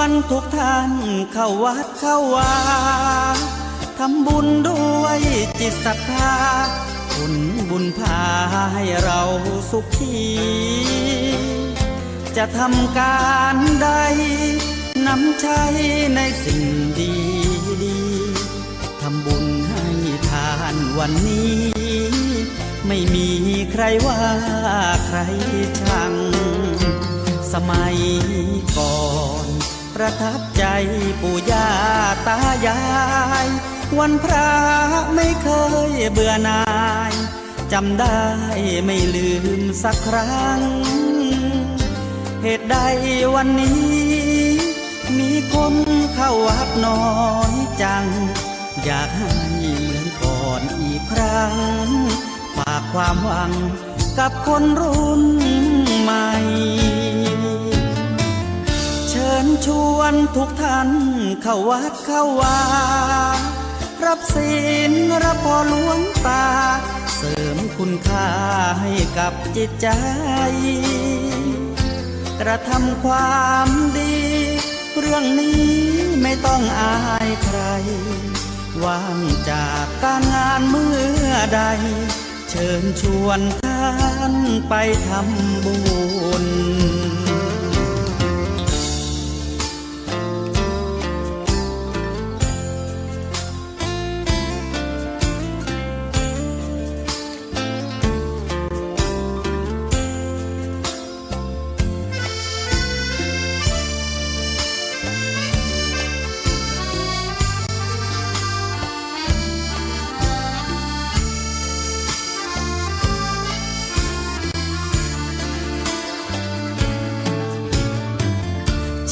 วนทุกท่านเข้าวัดเข้าวาทำบุญด้วยจิตศรัทธาผลบุญพาให้เราสุขีจะทำการใดนำใช้ในสิ่งดีดีทำบุญให้ทานวันนี้ไม่มีใครว่าใครชังสมัยก่อนประทับใจปู่ย่าตายายวันพระไม่เคยเบื่อหน่ายจำได้ไม่ลืมสักครั้งเหตุใดวันนี้มีคนเข้าวัดน้อยจังอยากให้เหมือนก่อนอีกครั้งฝากความหวังกับคนรุ่นใหม่เชิญชวนทุกท่านเข้าวัดเข้าวารับศีลรับพรหลวงตาเสริมคุณค่าให้กับจิตใจกระทำความดีเรื่องนี้ไม่ต้องอายใครว่างจากการงานเมื่อใดเชิญชวนท่านไปทำบุญ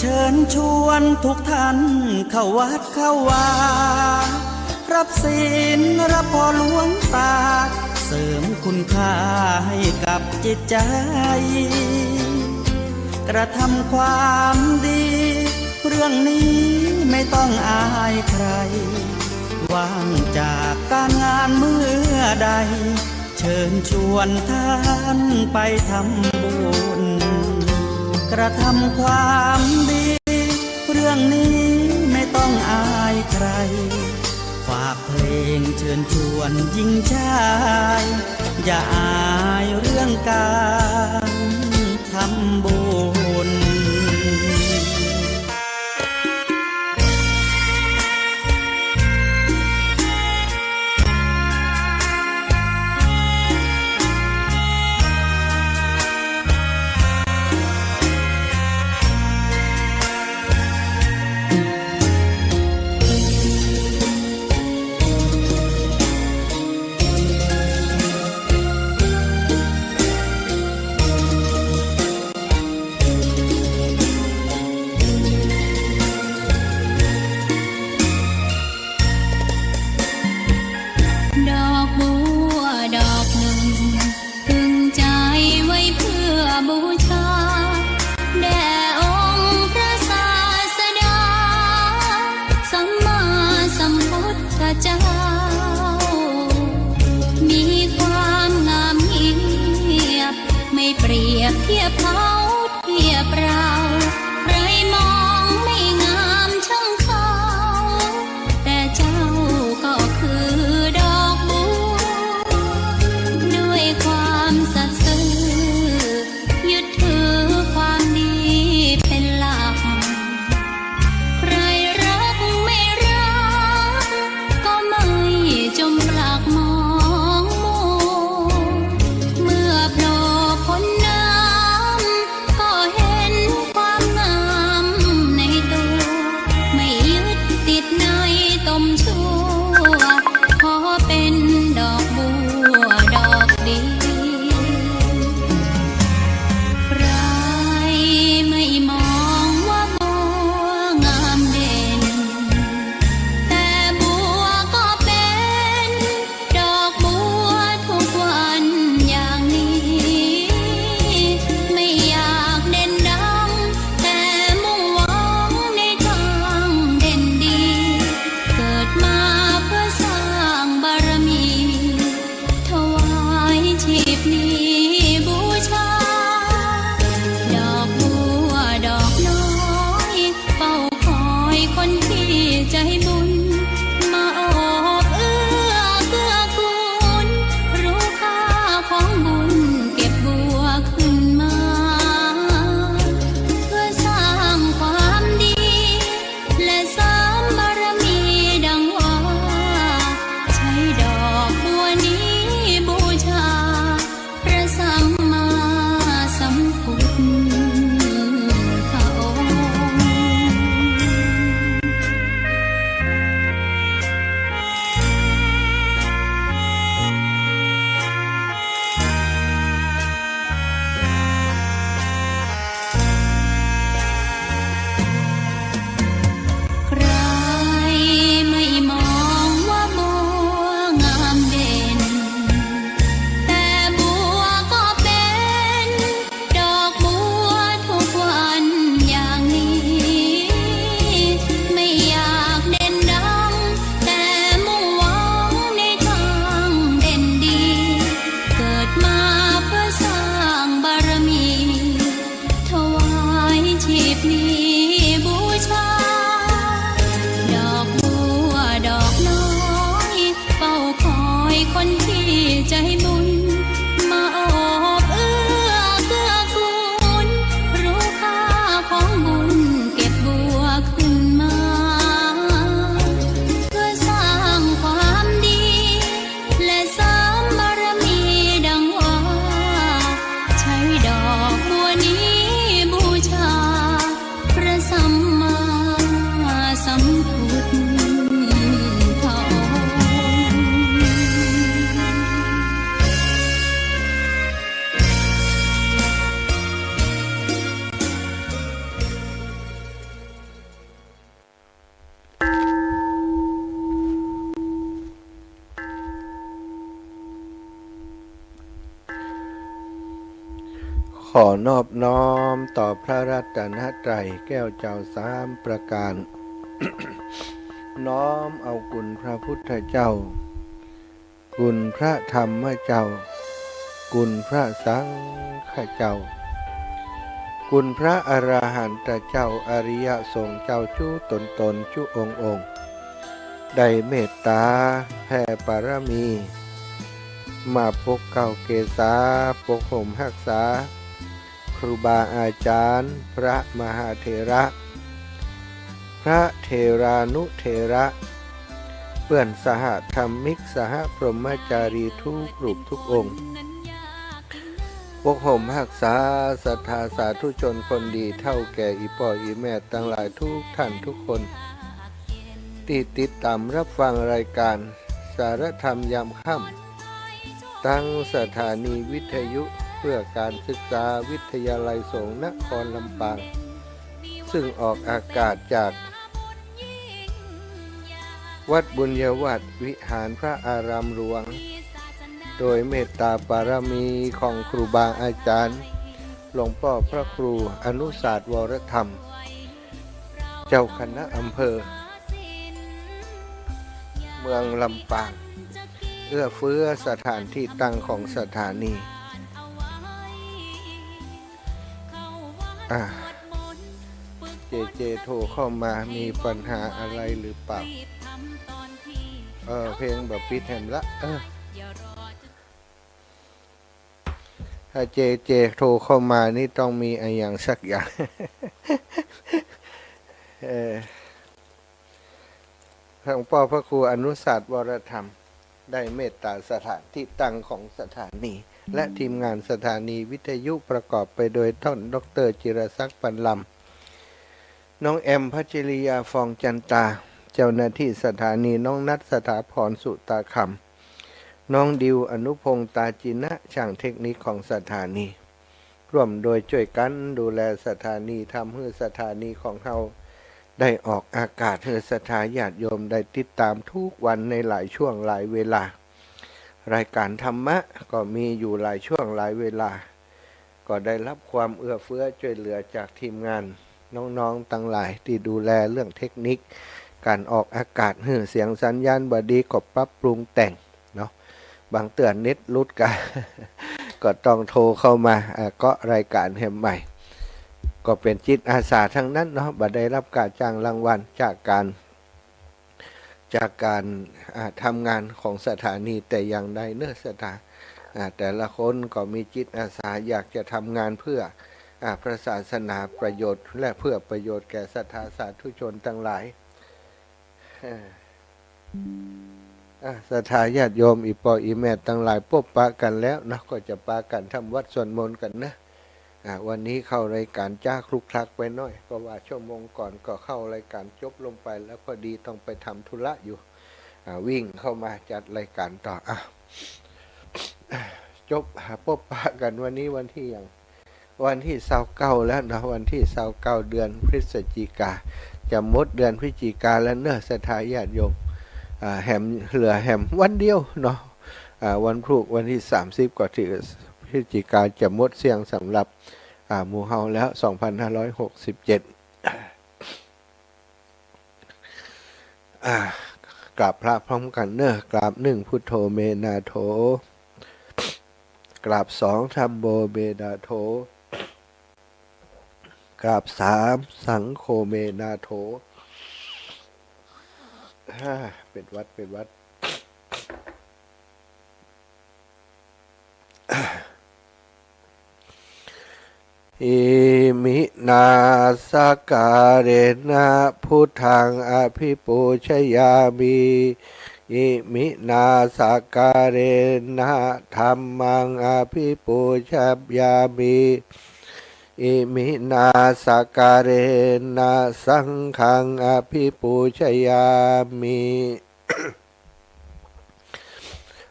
เชิญชวนทุกท่านเข้าวัดเข้าวารับศีลรับพรหลวงตาเสริมคุณค่าให้กับจิตใจกระทำความดีเรื่องนี้ไม่ต้องอายใครว่างจากการงานเมื่อใดเชิญชวนท่านไปทำบุญกระทำความดีเรื่องนี้ไม่ต้องอายใครฝากเพลงเชิญชวนหญิงชายอย่าอายเรื่องการทำบุญเจ้ามีความงามเงียบไม่เปรียบเทียบเขาเทียบเราใครมองไม่งามช่างเขาแต่เจ้าก็คือดอกบัวด้วยความสัตย์ซื่อยึดถือความดีเป็นหลักใครรักไม่รักจมปลักมองมัวเมื่อโผล่พ้นน้ำก็เห็นคว อนอบน้อมต่อพระรัตนตรัยแก้วเจ้าสามประการ น้อมเอาคุณพระพุทธเจ้าคุณพระธรรมเจ้าคุณพระสังฆเจ้าคุณพระอรหันตเจ้าอริยสงฆ์เจ้าชู้ตนชู้องค์ได้เมตตาแผ่ปารมีมาปกเก่าเกษาปกห่มรักษาครูบาอาจารย์พระมหาเถระพระเถรานุเถระเพื่อนสหธรรมิกสหพรหมจารีทุกรูปทุกองค์ปกห่มรักษาศรัทธาสาธุชนคนดีเท่าแก่อีพ่ออีแม่ทั้งหลายทุกท่านทุกคนที่ติดตามรับฟังรายการสารธรรมยามค่ำตั้งสถานีวิทยุเพื่อการศึกษาวิทยาลัยสงฆ์นครลำปางซึ่งออกอากาศจากวัดบุญยวัดวิหารพระอารามหลวงโดยเมตตาบารมีของครูบาอาจารย์หลวงพ่อพระครูอนุศาสตร์วรธรรมเจ้าคณะอำเภอเมืองลำปางเอื้อเฟื้อสถานที่ตั้งของสถานีเจโทรเข้ามามีปัญหาอะไรหรือเปล่าเพลงแบบปิดแหมละถ้าเจโทรเข้ามานี่ต้องมีอะไรอย่างสักอย่าง หลวงพ่อพระครูอนุศาสตร์วรธรรมได้เมตตาสถานที่ตั้งของสถานีและทีมงานสถานีวิทยุประกอบไปโดยท่านดร.จิรศักดิ์ปันลำน้องแอมพัชริยาฟองจันตาเจ้าหน้าที่สถานีน้องนัทสถาพรสุตาคำน้องดิวอนุพงษ์ตาจินะช่างเทคนิคของสถานีร่วมโดยช่วยกันดูแลสถานีทำให้สถานีของเราได้ออกอากาศให้ศรัทธาญาติโยมได้ติดตามทุกวันในหลายช่วงหลายเวลารายการธรรมะก็มีอยู่หลายช่วงหลายเวลาก็ได้รับความเอื้อเฟื้อช่วยเหลือจากทีมงานน้องๆทั้งหลายที่ดูแลเรื่องเทคนิคการออกอากาศให้เสียงสัญญาณบดีก็ปรับปรุงแต่งเนาะบางเตือนเน็ตรุดกัน ก็ต้องโทรเข้ามาก็รายการแห่งใหม่ก็เป็นจิตอาสาทั้งนั้นเนาะบัดได้รับการจ้างรางวัลจากการทำงานของสถานีแต่อย่างใดเนื้อสถานแต่ละคนก็มีจิตอาสาอยากจะทำงานเพื่อพระศาสนาประโยชน์และเพื่อประโยชน์แก่ศรัทธาสาธุชนทั้งหลายศรัทธาญาติโยมอีปออีแม่ทั้งหลายพบปะกันแล้วนะก็จะปะกันทำวัดสวดมนต์กันนะวันนี้เข้ารายการจ้าคลุกคลักไปหน่อยเพราะว่าชั่วโมงก่อนก็เข้ารายการจบลงไปแล้วพอดีต้องไปทำธุระอยู่วิ่งเข้ามาจัดรายการต่อจบพบปะกันวันนี้วันที่อย่างวันที่29แล้วนะวันที่29เดือนพฤศจิกาจะหมดเดือนพฤศจิกาแล้วเนอะศรัทธาญาติโยมแหมเหลือแหมวันเดียวเนาะวันพรุ่งวันที่30กว่าที่พฤศจิกาจะหมดเสียงสำหรับหมู่เฮาแล้ว2567กราบพระพร้อมกันเนอะกราบ1พุทโธเมนาโถกราบ2ธัมโมเมนาโถกราบ3สังโฆเมนาโถเป็นวัดอิมินาสการเรนะพุทธังอภิปูชยามิอิมินาสการเรนะธัมมังอภิปูชยามิอิมินาสการเรนะสังฆังอภิปูชยามิ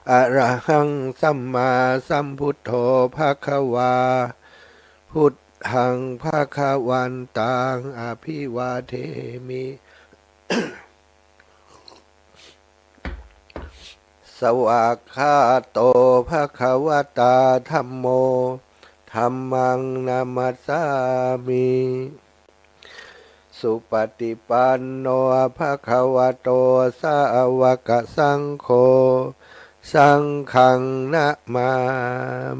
อะระหังสัมมาสัมพุทโธภควาพุทธังภควันตังอภิวาเทมิ สวากขาโตภควตาธัมโมธ ธัมมังนามัสสามิสุปฏิปันโนภะคะวะโตสาวกสังโฆสังฆังนะมา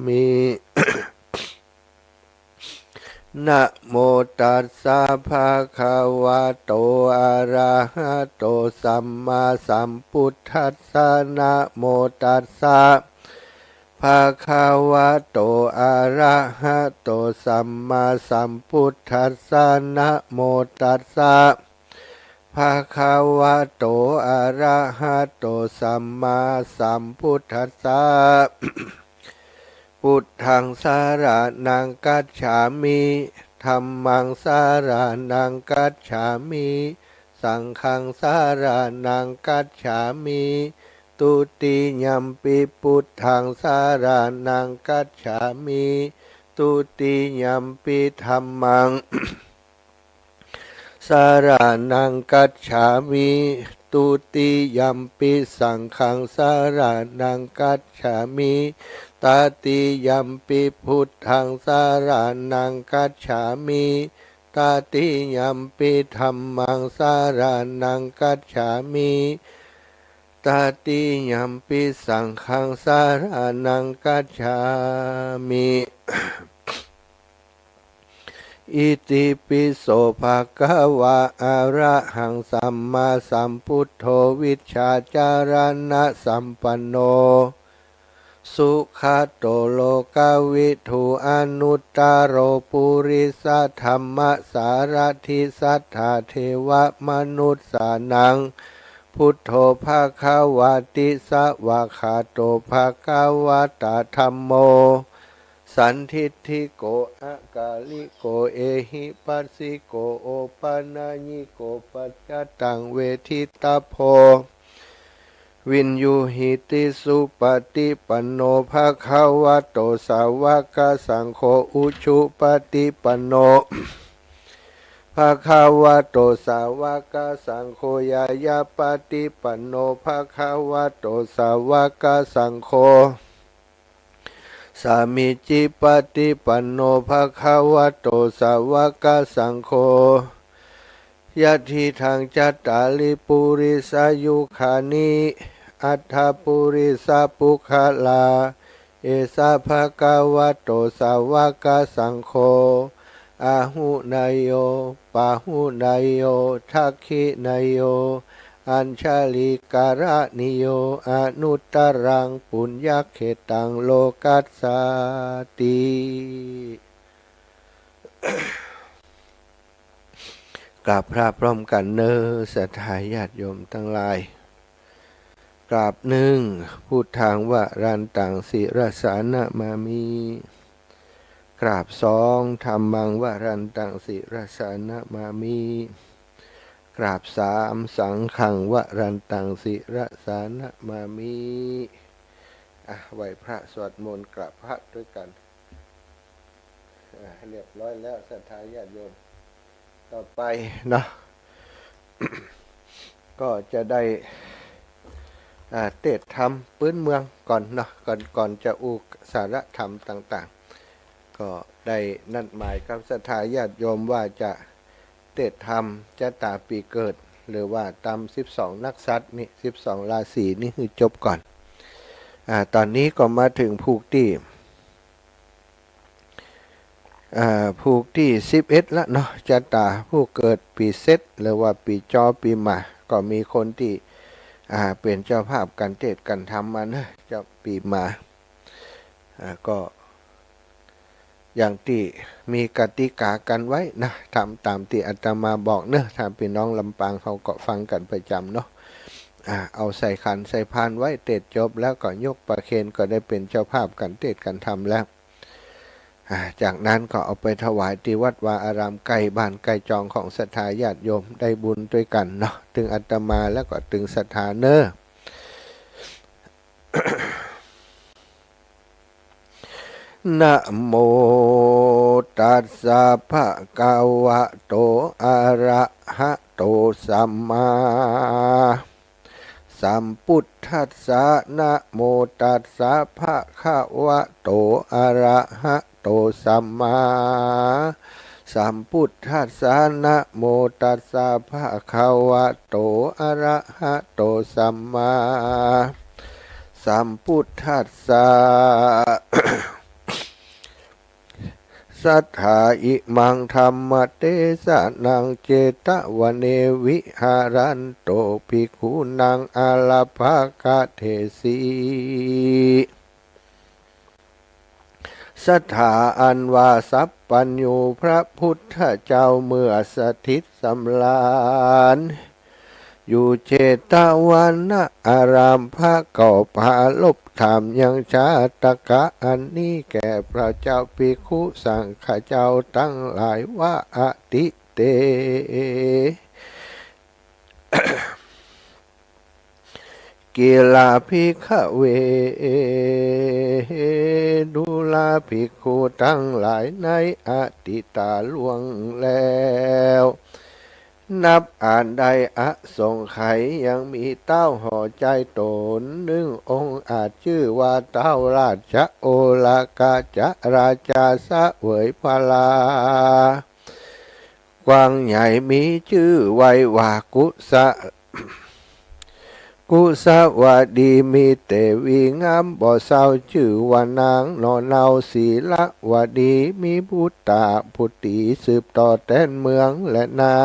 มิ นะโมตัสสะภะคะวะโตอะระหะโตสัมมาสัมพุทธัสสะนะโมตัสสะภะคะวะโตอะระหะโตสัมมาสัมพุทธัสสะนะโมตัสสะภะคะวะโตอะระหะโตสัมมาสัมพุทธัสสะ พุทธังสารนังกัจฉามิธัมมังสารนังกัจฉามิสังฆังสารนังกัจฉามิตุติยัมปิพุทธังสารนังกัจฉามิตุติยัมปิธัมมัง สารนังกัจฉามิตุติยัมปิสังฆังสารนังกัจฉามิตติยัมปิพุทธังสารนังกัจฉามิตติยัมปิธัมมังสารนังกัจฉามิตติยัมปิสังฆังสารนังกัจฉามิ อิติปิโสภะคะวะอะระหังสัมมาสัมพุทโธวิชชาจารณะสัมปันโนสุขโตโลกวิทูอนุตตโรปุริสธรรมสารถิสัทธาเทวมนุสสานังพุทโธภะคะวะติสวะคาโตภะคะวะตะธัมโมสันทิฏฐิโกอะกาลิโกเอหิปัสสิโกโอปัญญิโกปัจจตังเวทิตาโพวินยูหิติสุปฏิปันโนภะคะวะโตสาวกสังโฆอุชุปฏิปันโนภะคะวะโตสาวกสังโฆยายาปฏิปันโนภะคะวะโตสาวกสังโฆสามิจิปฏิปันโนภะคะวะโตสาวกสังโฆยะทิทางจัตตาลิปุริสายุขานิอัฏฐปุริสาปุคลาเอสาภะคะวะโตสาวกสังโฆอาหุนายโยปาหุนายโยทักขินายโยอัญชลิการะนิโยอนุตตรังปุญญเขตังโลกัสสาติ กราบพระพร้อมกันเนอศรัทธาญาติโยมทั้งหลายกราบหนึ่งพูดทางว่ารันตังศิรสานะมามีกราบสองธรรมังวรันตังศิรสานะมามีกราบสามสังฆังวรันตังศิรสานะมามีไหวพระสวดมนต์กราบพระด้วยกันเรียบร้อยแล้วศรัทธาญาติโยมต่อไปเนาะ ก็จะได้เทศธรรมพื้นเมืองก่อนเนาะก่อนจะอุสารธรรมต่างๆก็ได้นัดหมายกับศรัทธาญาติโยมว่าจะเทศธรรมจะตาปีเกิดหรือว่าตาม12นักษัตริย์นี่12ราศีนี่คือจบก่อนตอนนี้ก็มาถึงผูกที่11ละเนาะจะตาผู้เกิดปีเซตหรือว่าปีจอปีหมาก็มีคนที่เป็นเจ้าภาพการเทศน์การธรรมมานะเจ้าปีหมาก็อย่างที่มีกติกากันไว้นะทำตามที่อาตมาบอกเนอะถ้าพี่น้องลำปางเขาก็ฟังกันประจำเนาะเอาใส่ขันใส่พานไว้เทศน์จบแล้วก็ยกประเคนก็ได้เป็นเจ้าภาพการเทศน์การธรรมแล้วจากนั้นก็เอาไปถวายที่วัดวาอารามใกล้บ้านใกล้จองของศรัทธาญาติโยมได้บุญด้วยกันเนาะถึงอาตมาแล้วก็ถึงศรัทธาเนอะ นะโมตัสสะภะคะวะโตอะระหะโตสัมมาสัมพุทธัสสะนะโมตัสสะภะคะวะโตอะระหะโต โตสัมมาสัมพุทธัสสะนะโมตัสสะภะคะวะโตอะระหะโตสัมมาสัมพุทธัสสะ สัทธาอิมังธรรมเตสะนังเจตวเนวิหารันโตภิกขุนังอาลาภกเทสีสัทธาอันว่าสัพปัญญูพระพุทธเจ้าเมื่อสถิตสำราญอยู่เจตวันนะอารามพระเก่าพาลบถามยังชาตกะอันนี้แก่พระเจ้าภิกขุสังฆเจ้าทั้งหลายว่าอติเต กีฬาภิกขเวดูลาภิกขุทั้งหลายในอติตาล่วงแล้วนับอ่านใดอะสงไขยยังมีเต้าห่อใจตนองค์อาจชื่อว่าเต้าราชโอลากาจะราชาสะเวยพลากวางใหญ่มีชื่อไว้ว่ากุสวดีมีเตวีงามบ่เศร้าชื่อว่านางนอนเนาศีละวดีมีพุทธาพุทธิสืบต่อแต้นเมืองและนา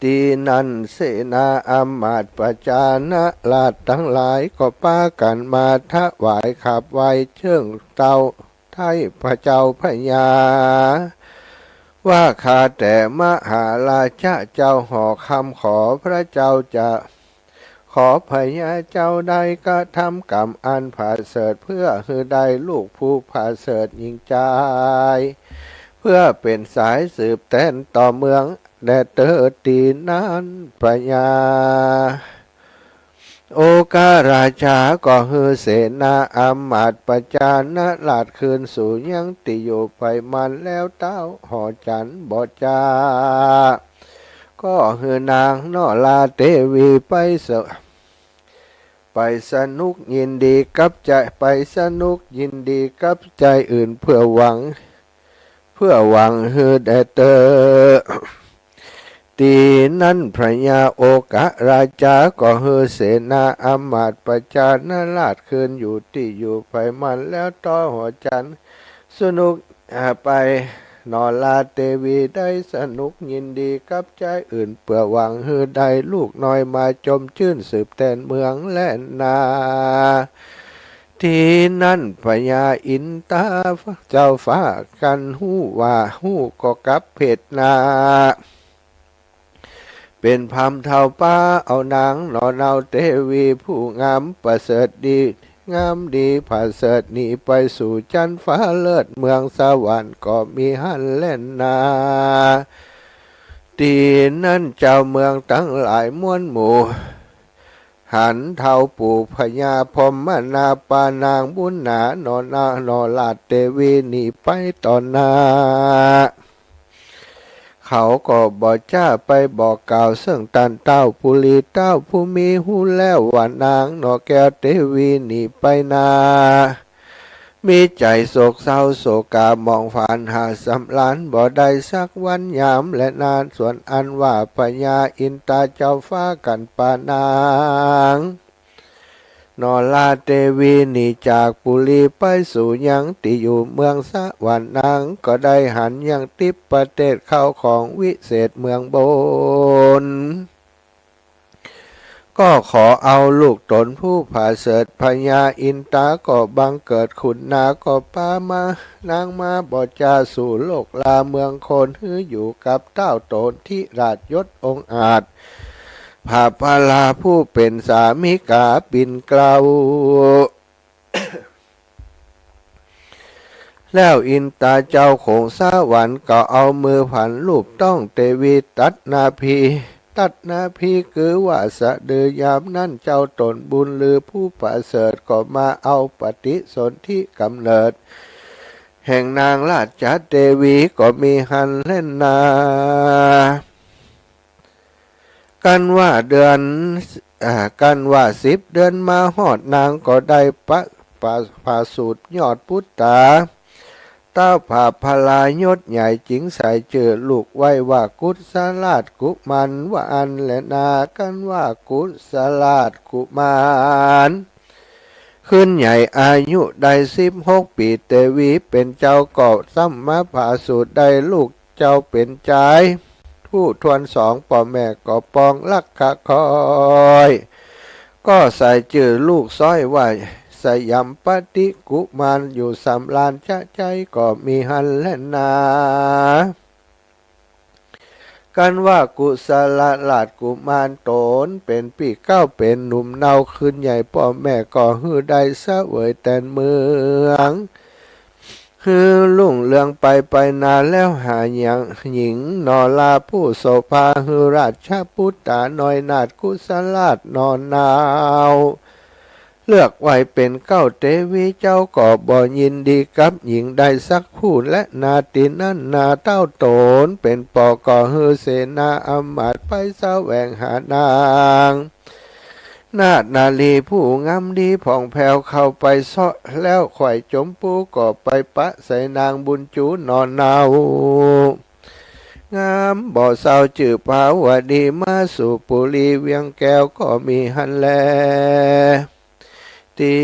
ตีนันเสนาอมาตย์ประจานะลาดทั้งหลายก็ป้ากันมาถวายขับไว้เชิงเต้าไทยพระเจ้าพญาว่าข้าแต่มหาราชาเจ้าหอคำขอพระเจ้าจะขอพญาเจ้าได้กระทำกรรมอันผ่าเสริฐเพื่อให้ได้ลูกผู้ผ่าเสริฐยิ่งใจเพื่อเป็นสายสืบแทนต่อเมืองแดดเตอตีนั้นพญาโอการาชาก็ฮือเสนาอมาตย์ประจานะลาดคืนสู่ยังติอยู่ไปมันแล้วเต้าหอจันบอจาก็ฮือนางนอลาเทวีไปสนุกยินดีกับใจไปสนุกยินดีกับใจอื่นเพื่อหวังฮือแดเตอตีนั้นพระยาโอกะราชาก็ฮือเสนาอมาตย์ประจานะลาดคืนอยู่ที่อยู่ไปมันแล้วต่อหัวจันสนุกไปนอลาเทวีได้สนุกยินดีกับใจอื่นเพื่อหวังฮือได้ลูกน้อยมาจมชื่นสืบแทนเมืองและนาที่นั่นพญาอินตาเจ้าฟ้ากันหู้ว่าหู้ก็กับเพชรนาเป็นพรำเท่าป้าเอานางนอนเอาเทวีผู้งามประเสริฐดีงามดีผ่าเสริฐหนีไปสู่จันฟ้าเลิศเมืองสวรรค์ก็มีหันเล่นนาตีนั่นเจ้าเมืองทั้งหลายม้วนหมู่หันเท่าปู่พญาพมนาปานางบุญหนานอลาดเทวีหนีไปต่อหน้าเขาก็บอกจ้าไปบอกกล่าวซึ่งตันเต้าปุรีเต้าผู้มีหูแล้วว่านางนอแก้วเทวีหนีไปนามีใจโศกเศร้าโศกามองผ่านหาสำล้านบ่ได้สักวันยามและนานส่วนอันว่าพญาอินตาเจ้าฟ้ากันปานางนอลาเทวีหนีจากปุรีไปสู่ยังติอยู่เมืองสวรรค์นางก็ได้หันยังติปประเทศเข้าของวิเศษเมืองบนก็ขอเอาลูกตนผู้ผ่าเสริฐพญาอินตาก็บังเกิดขุนนาก็พามานางมาบอจาสู่โลกลาเมืองคนฮืออยู่กับเต้าโตนที่ราชยศองอาจพาพาลาผู้เป็นสามิกาปินเกลา แล้วอินตาเจ้าของสวรรค์ก็เอามือผันรูปต้องเทวีตัดนาพีคือว่าสะดือยามนั่นเจ้าตนบุญลือผู้ประเสริฐก็มาเอาปฏิสนธิกำเนิดแห่งนางราชเทวีก็มีหันเล่นนากันว่าเดือน กันว่า10 เดือนมาหอดนางก็ได้ผ่าสูตรยอดพุทธาเต้าผ่าพลายศใหญ่จิงใส่เจอลูกไว้ว่ากุศลาชกุมันว่าอันและนากันว่ากุศลาชกุมารขึ้นใหญ่อายุได้16 ปีเตวีเป็นเจ้าเกาะซ้ำมาผ่าสูตรได้ลูกเจ้าเป็นใจผู้ทวน2พ่อแม่ก็ปองลักขะคอยก็ใส่จื่อลูกซ้อยว่าสยามปฏิกุมารอยู่สำลานจะใจก็มีหันและนากันว่ากุศลลาชกุมารโตนเป็นปีเก้าเป็นหนุ่มเนาขึ้นใหญ่พ่อแม่ก็ฮือได้เสวยแต่เมืองฮือลุ่งเรืองไปนานแล้วหาอย่างหญิงนอลาผู้โสภาฮือราชพุทธาน้อยนาฏกุศลาชนอนนาวเลือกไว้เป็นเก้าเทวีเจ้าก็บ่ยินดีกับหญิงใดสักผู้และนาตินั้นนาเต้าโตนเป็นปอก่อฮือเสนาอมาตย์ไปแสวงหานางนาลีผู้งามดีผ่องแผ้วเข้าไปเสาะแล้วไขว่จมปูก็ไปปะใส่นางบุญจูนอนนาวงามบ่เศร้าจื่อภาวดีมาสู่ปุรีเวียงแก้วก็มีหันแลตี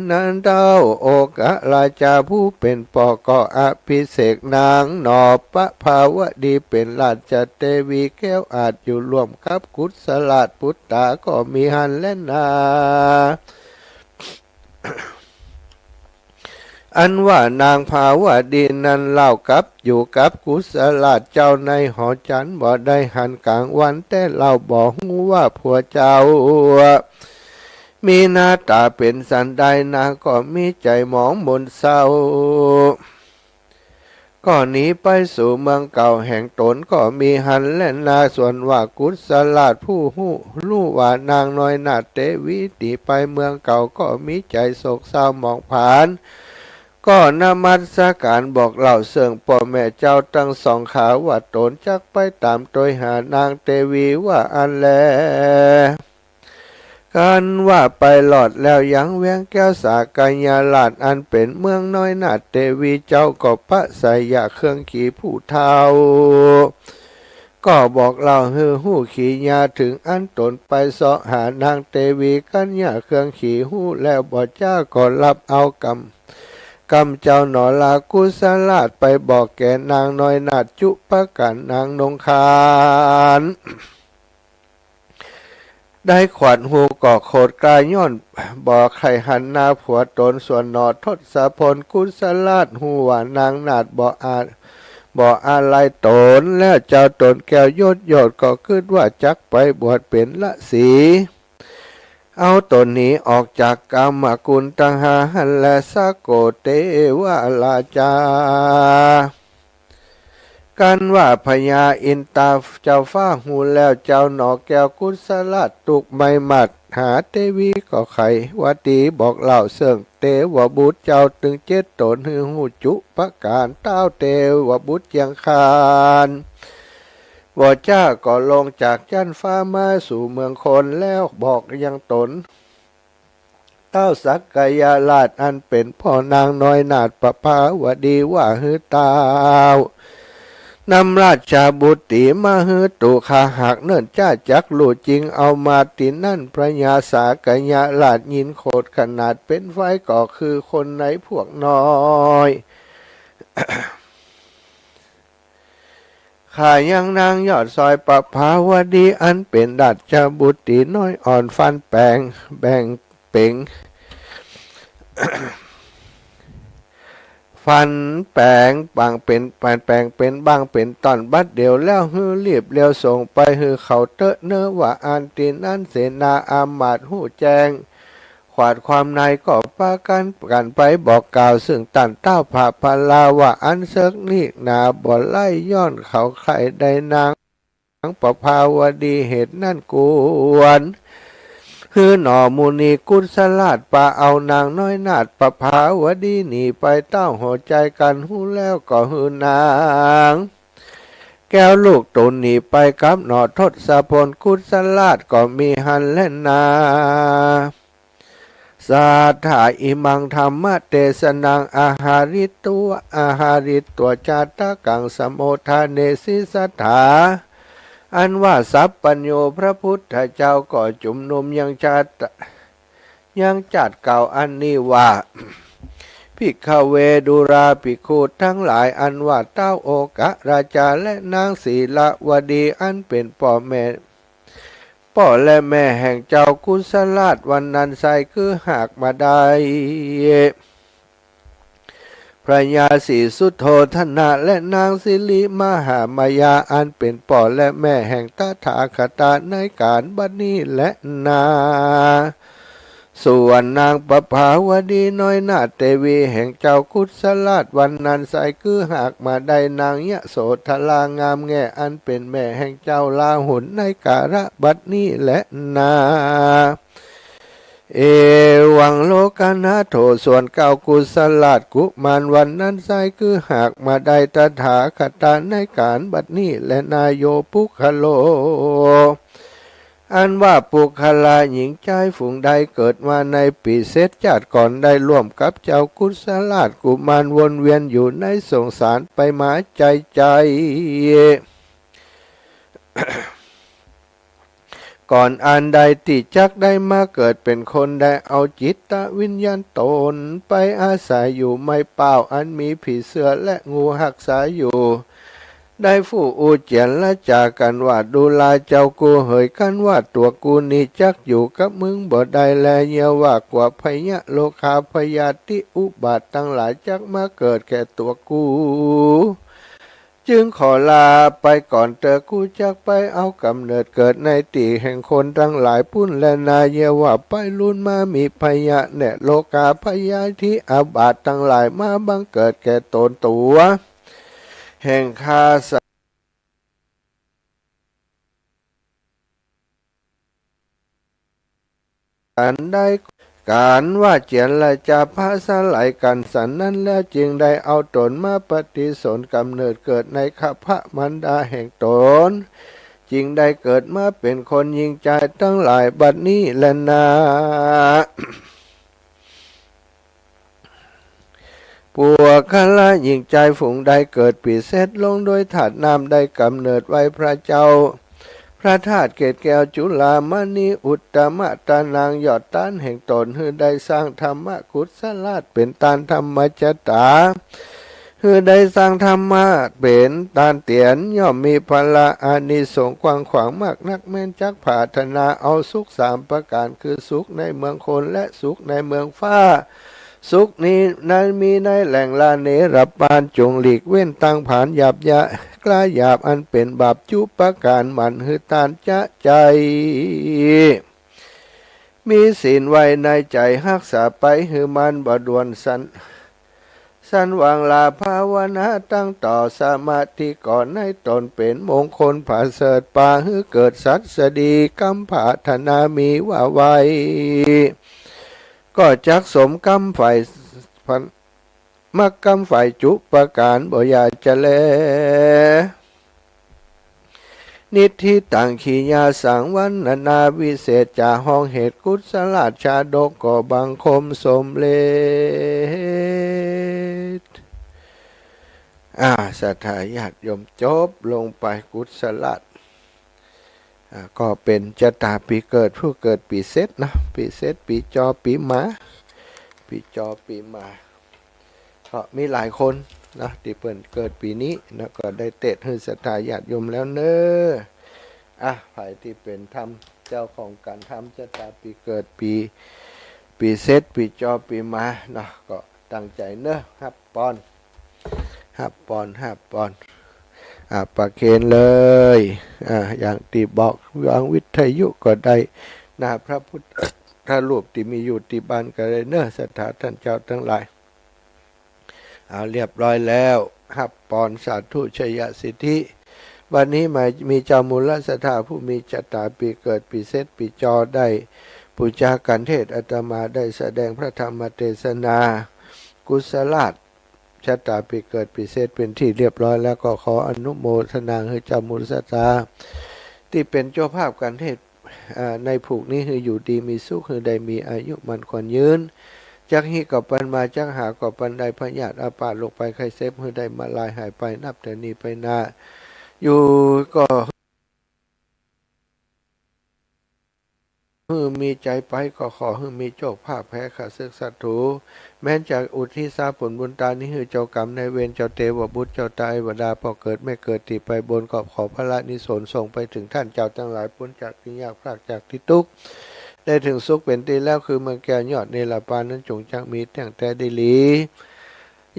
นันเต้าโอกะราชาผู้เป็นปอก็อภิเษกนางหนอปะภาวดีเป็นราชเทวีแก้วอาจอยู่ร่วมกับกุศลาชพุทธาก็มีหันและนาอันว่านางภาวดีนั้นเล่ากับอยู่กับกุศลาชเจ้าในหอจันทร์บ่ได้หันกลางวันแต่เล่าบอกว่าผัวเจ้ามีหน้าตาเป็นสันใดนางก็มีใจหมองมนเศร้าก็หนีไปสู่เมืองเก่าแห่งตนก็มีหันและนาส่วนว่ากุศลาชผู้รู้ว่านางน้อยนาเตวิตีไปเมืองเก่าก็มีใจโศกเศร้าหมองผานก็นมัสการบอกเล่าเสื่องพ่อแม่เจ้าตั้ง2 ขาว่าตนจักไปตามโดยหานางเตวีว่าอันแลกันว่าไปหลอดแล้วยังเวียงแก้วสากายาลาดอันเป็นเมืองน้อยนาเตวีเจ้าก็พระสายาเครื่องขี่ผู้เท่าก็บอกเราหู้ขี่ยาถึงอันตนไปเสาะหานางเตวีกันยาเครื่องขี่หู้แล้วบ่จ้าก็รับเอากรรมเจ้าหนอลากุศลาชไปบอกแก่นางน้อยนาจุปกันนางนงคารได้ขวัญหูก่อโคดกายย้อนบ่อไข่หันนาผัวตนส่วนหนอทศพลกุศลาชหูว่านางนาดบ่อะไรตนแล้วเจ้าตนแก้วยศก็คิดว่าจักไปบวชเป็นละสีเอาตนนี้ออกจากกามกุลตังหาหันและสะโกเตวะลาจากันว่าพญาอินตาเจ้าฟ้าหูแล้วเจ้าหนอแก้วกุศลาชตุกไม่หมัดหาเทวีก็ไขวัตีบอกเล่าเสื่องเตวบุตรเจ้าตึง7 ตนหือหูจุประการเต้าเตวบุตรยังคานว่าจ้าก็ลงจากจันฟ้ามาสู่เมืองคนแล้วบอกยังตนเต้าสักกายาลาชอันเป็นพ่อนางน้อยนาฏประภาวดีว่าฮือเต้านำราชบุตรีมาฮือตุขาหักเนิ่นจ้าจักลู่จริงเอามาตินั่นพระยาสากยาลาชยินโคดขนาดเป็นไฟก็คือคนในพวกน้อยข้ายังนางยอดซอยประภาวดีอันเป็นดัชบุตรีน้อยอ่อนฟันแบ่งเป่ง ฟันแปลงบางเป็นแปลงเป็นบางเป็นตอนบัดเดียวแล้วฮือรีบเร็วส่งไปฮือเขาเตอะเนื้อว่าอันตีนั่นเสนาอามาตย์หูแจงขวาดความในก็ปากันไปบอกกล่าวซึ่งตันเต้าผาพลาว่าอันเซิกนี่นาบ่ไล่ย้อนเขาใครได้นางประภาวดีเหตุนั่นกวนคือหนอมูนีกุศลาชปาเอานางน้อยนาฏประภาวดีหนีไปเต้าหัวใจกันหูแล้วก็หือนาง แก้วลูกตุนหนีไปกับหนอทศพลกุศลาชก็มีหันและนาสาธาอิมังธรรมเตสนังอาหาริตัวจาตกังสมโอทาเนสิสถาอันว่าสัพปัญโยพระพุทธเจ้าก็จุมนุมยังจัดเก่าอันนี้ว่าภิกขเวดุราภิกขุทั้งหลายอันว่าเต้าโอกะราชาและนางศีลวดีอันเป็นพ่อและแม่แห่งเจ้ากุศลาชวันนั้นไซคือหากมาได้พระยาสีสุโธธนะและนางสิริมหามายาอันเป็นพ่อและแม่แห่งตถาคตในการบัดนี้และนาส่วนนางปภาวดีน้อยนาเตวีแห่งเจ้ากุศลาชวันนั้นไซคือหากมาได้นางยะโสธรางามแง่อันเป็นแม่แห่งเจ้าลาหุนในการะบัดนี้และนาเอวังโลกานาโถส่วนเก้ากุศลาชกุมารวันนั้นไซคือหากมาได้ตถาคตในการบัดนี้และนายโยปุคโลอันว่าปุคลาหญิงชายฝูงใดเกิดมาในปีเศษชาติก่อนได้ร่วมกับเจ้ากุศลาชกุมารวนเวียนอยู่ในสงสารไปมาใจ ก่อนอันใดติจักได้มาเกิดเป็นคนได้เอาจิตตวิญญาณตนไปอาศัยอยู่ไม่เปล่าอันมีผีเสือและงูหักษาอยู่ได้ฟู่อูเจียนละจากกันว่าดูลาเจ้ากูเหยกันว่าตัวกูนี่จักอยู่กับมึงบ่ได้แลเยว่ากว่าพยะโลคาพยาธิอุบาททั้งหลายจักมาเกิดแก่ตัวกูจึงขอลาไปก่อนเตอกูจักไปเอากำเนิดเกิดในตีแห่งคนทั้งหลายพุ่นและนาเยว่าไปลุ่นมามีพยะแน่โลกาพยาธิอาบาททั้งหลายมาบังเกิดแก่ตนตัวแห่งคาสันได้การว่าเจียนละจะพาสลายกันสันนั้นแล้วจึงได้เอาตนมาปฏิสนกำเนิดเกิดในข้าพระมันดาแห่งตนจึงได้เกิดมาเป็นคนยิงใจทั้งหลายบัดนี้แลนาปัวคละหญิงใจฝูงใดเกิดปีเสดลงโดยถาดน้ำได้กำเนิดไว้พระเจ้าพระธาตุเกศแก้วจุฬามณีอุตตมะตานางยอดต้านแห่งตนฮือได้สร้างธรรมกุศลาชเป็นตานธรรมจตาฮือได้สร้างธรรมะเป็นตานเตียนย่อมมีพละอานิสงส์กว้างขวางมากนักแม้นจักผาธนาเอาสุขสามประการคือสุขในเมืองคนและสุขในเมืองฟ้าสุขนี้นั้นมีในแหล่งลาเนรับปานจงหลีกเว้นตั้งผานหยาบยะกล้าหยาบอันเป็นบาปจุปการมันหือตานจะใจมีศีลไว้ในใจรักษาไปหือมันบ่ดวนสันวางลาภาวนาตั้งต่อสมาธิก่อนในตนเป็นมงคลผาเสดป่าหือเกิดสัตสดีกัมภาธนามีว่าไวก็จักสมกรรมฝ่ายมักกรรมฝ่ายจุประการบ่อยากจะแลนิธิต่างขีญาสังวันนาวิเศษจาห้องเหตุกุศลาชาดกก็บังคมสมเลศศรัทธาญาติโยมจบลงไปกุศลาชก็เป็นชะตาปีเกิดผู้เกิดปีเสษนะปีเสษปีจอปีหมาปีจอปีหมาก็มีหลายคนนะที่เปิ่นเกิดปีนี้นะก็ได้เตะให้ศรัทธาญาติโยมแล้วเนอะฝ่ายที่เป็นธรรมเจ้าของการทำชะตาปีเกิดปีเสษปีจอปีหมานะก็ตั้งใจเนอะฮับปอนประเคนเลยอย่างที่บอกวางวิทยุก็ได้นะพระพุทธรูปที่มีอยู่ที่บ้านก็ได้เนอะสถานท่านเจ้าทั้งหลายเรียบร้อยแล้วฮับปอนสาธุชยสิทธิวันนี้มีเจ้ามูลศรัทธาผู้มีชะตาปีเกิดปีเสษปีจอได้ปุจจากันเทศอาตมาได้แสดงพระธรรมเทศนากุศลาช ชะตาปีเกิดปีเสษเป็นที่เรียบร้อยแล้วก็ขออนุโมทนาให้เจ้ามุสตาที่เป็นเจ้าภาพการเทศในผูกนี้คืออยู่ดีมีสุขคือใดมีอายุมันควรยืนจักหิกับปันมาจักหากับปันใดพยาธิอาปาลงไปใครเซฟคือใดมาลายหายไปนับแต่นี้ไปนาอยู่ก็มีใจไปก็ขอให้มีโชคภาพแพ้ขาศึกศัตรูแม้จากอุทิศผลบุญตานี้คือเจ้ากรรมในเวรเจ้าเทวบุตรเจ้าตายวดาพอเกิดไม่เกิดติไปบนก็ขอพระรานิสนส่งไปถึงท่านเจ้าทั้งหลายพ้นจากที่ยากพรากจากที่ทุกข์ได้ถึงสุขเป็นตีแล้วคือเมืองแก่ยอดเนรปานนั้นจงจักมีแต่งแต่ได้ลี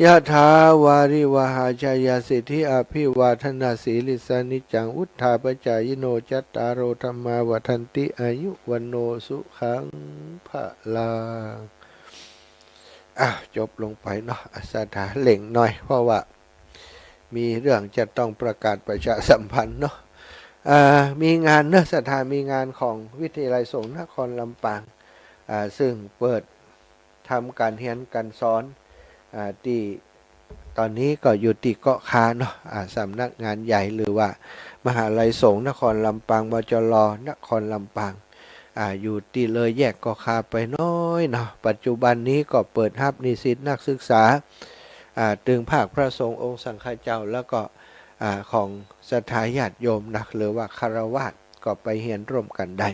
ยะถาวาริวหาชายาสิทธิอภิวาทนาสีลิสานิจังวุฒาปจายโนจัตตารโอธรรมาวัฏันติอายุวันโนสุขังภะลังจบลงไปเนาะสถาเล่งหน่อยเพราะว่ามีเรื่องจะต้องประกาศประชาสัมพันธ์เนาะมีงานเนอะสถานมีงานของวิทยาลัยสงฆ์นครลำปางซึ่งเปิดทำการเรียนการสอนที่ตอนนี้ก็อยู่ที่เกาะคาเนาะสำนักงานใหญ่หรือว่ามหาลัยสงฆ์นครลำปางมจรนครลำปางอยู่ที่เลยแยกเกาะคาไปน้อยเนาะปัจจุบันนี้ก็เปิดรับนิสิตนักศึกษาตึงภาคพระสงฆ์องค์สังฆเจ้าแล้วก็ของศรัทธาญาติโยมนะหรือว่าคารวะก็ไปเรียนร่วมกันได้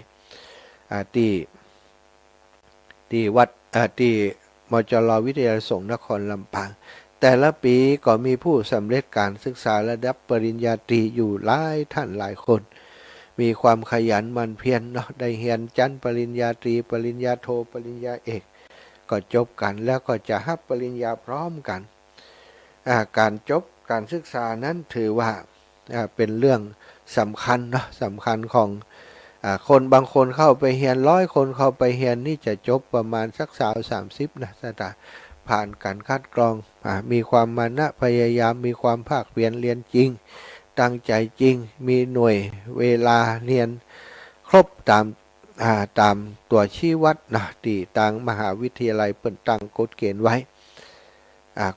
ที่วัดที่มจรวิทยาลัยสงฆ์นครลำปางแต่ละปีก็มีผู้สำเร็จการศึกษาระดับปริญญาตรีอยู่หลายท่านหลายคนมีความขยันหมั่นเพียรเนาะได้เรียนชั้นปริญญาตรีปริญญาโทปริญญาเอกก็จบกันแล้วก็จะรับปริญญาพร้อมกันการจบการศึกษานั้นถือว่าเป็นเรื่องสำคัญเนาะสำคัญของคนบางคนเข้าไปเรียน100 คนเข้าไปเรียนนี่จะจบประมาณสัก30นะผ่านการคัดกรองมีความมานะพยายามมีความภาคเพียรเรียนจริงตั้งใจจริงมีหน่วยเวลาเรียนครบตามตัวชี้วัดนะที่ทางมหาวิทยาลัยเปิดตั้งกฎเกณฑ์ไว้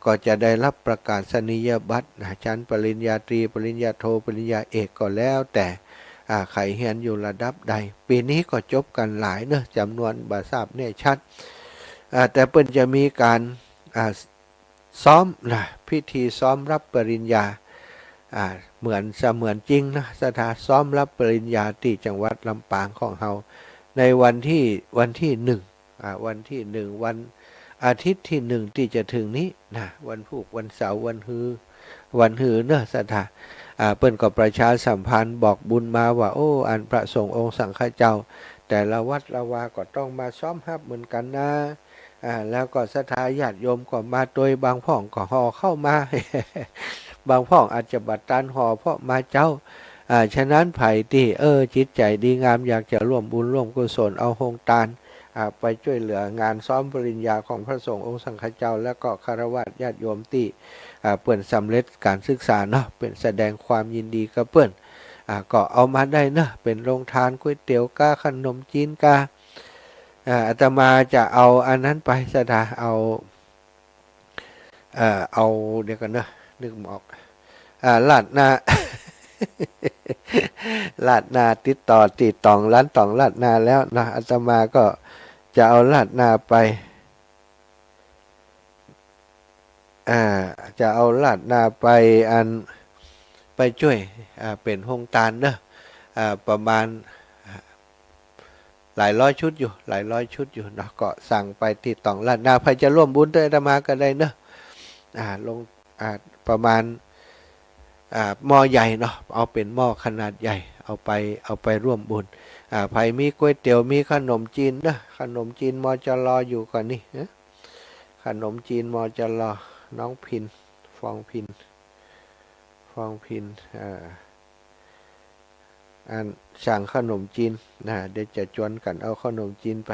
ก็จะได้รับประกาศนียบัตรชั้นปริญญาตรีปริญญาโทปริญญาเอกก็แล้วแต่ใครเรียนอยู่ระดับใดปีนี้ก็จบกันหลายเนอะจำนวนบาทราบแน่ชัดแต่เปิ้นจะมีการซ้อมนะพิธีซ้อมรับปริญญาเหมือนจริงนะสถานซ้อมรับปริญญาที่จังหวัดลำปางของเราในวันที่วันที่1วันอาทิตย์ที่1ที่จะถึงนี้นะวันพุธวันเสาร์วันฮือเนอะสถานเปิ้นก็ประชาสัมพันธ์บอกบุญมาว่าอันพระสงฆ์องค์สังฆเจ้าแต่ละวัดละวาก็ต้องมาซ้อมรับเหมือนกันนะแล้วก็ศรัทธาญาติโยมก็มาโดยบางพ่องก็ห่อเข้ามา บางพ่องอาจจะบัดตันห่อเพราะมาเจ้าฉะนั้นไผ่ที่จิตใจดีงามอยากจะร่วมบุญร่วมกุศลเอาโฮงทานไปช่วยเหลืองานซ้อมปริญญาของพระสงฆ์องค์สังฆเจ้าแล้วก็คารวะญาติโยมที่เปิ้นสำเร็จการศึกษาเนาะเป็นแสดงความยินดีกับเปิ้นก็เอามาได้เนาะเป็นโรงทานก๋วยเตี๋ยวกาขนมจีนกาอาตมาจะเอาอันนั้นไปสถาเอาเดี๋ยวกันเนาะนึกไม่ออกลาดหน้า ลาดหน้าติดต่องร้านต่องลาดหน้าแล้วนะอาตมาก็จะเอาลาดหน้าไปจะเอาลาดหน้าไปไปช่วยเป็นโฮงทานเนอะประมาณหลายร้อยชุดอยู่เนาะก็สั่งไปติดต่องลาดหน้าใครจะร่วมบุญด้วยอาตมาก็ได้เนอะลงประมาณหม้อใหญ่เนาะเอาเป็นหม้อขนาดใหญ่เอาไปร่วมบุญไผมีก๋วยเตี๋ยวมีขนมจีนนะขนมจีนมจรอยู่ก่อนนี่ขนมจีนมจรน้องพินฟองพินสั่งขนมจีนเดี๋ยวจะชวนกันเอาขนมจีนไป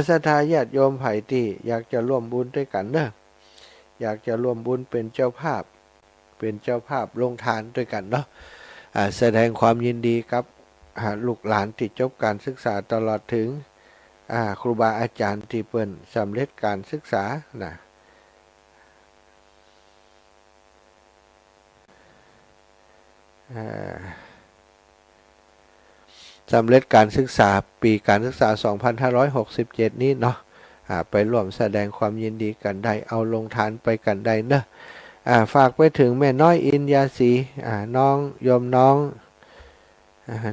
ศรัทธาญาติโยมไผที่อยากจะร่วมบุญด้วยกันนะอยากจะร่วมบุญเป็นเจ้าภาพลงทานด้วยกันเนาะแสดงความยินดีกับลูกหลานที่จบการศึกษาตลอดถึงครูบาอาจารย์ที่เปิ้นสำเร็จการศึกษานะ อ่าสำเร็จการศึกษาปีการศึกษา 2567 นี้เนาะไปร่วมแสดงความยินดีกันได้เอาลงทานไปกันได้เนอะฝากไปถึงแม่น้อยอินยาศรีน้องโยมน้อง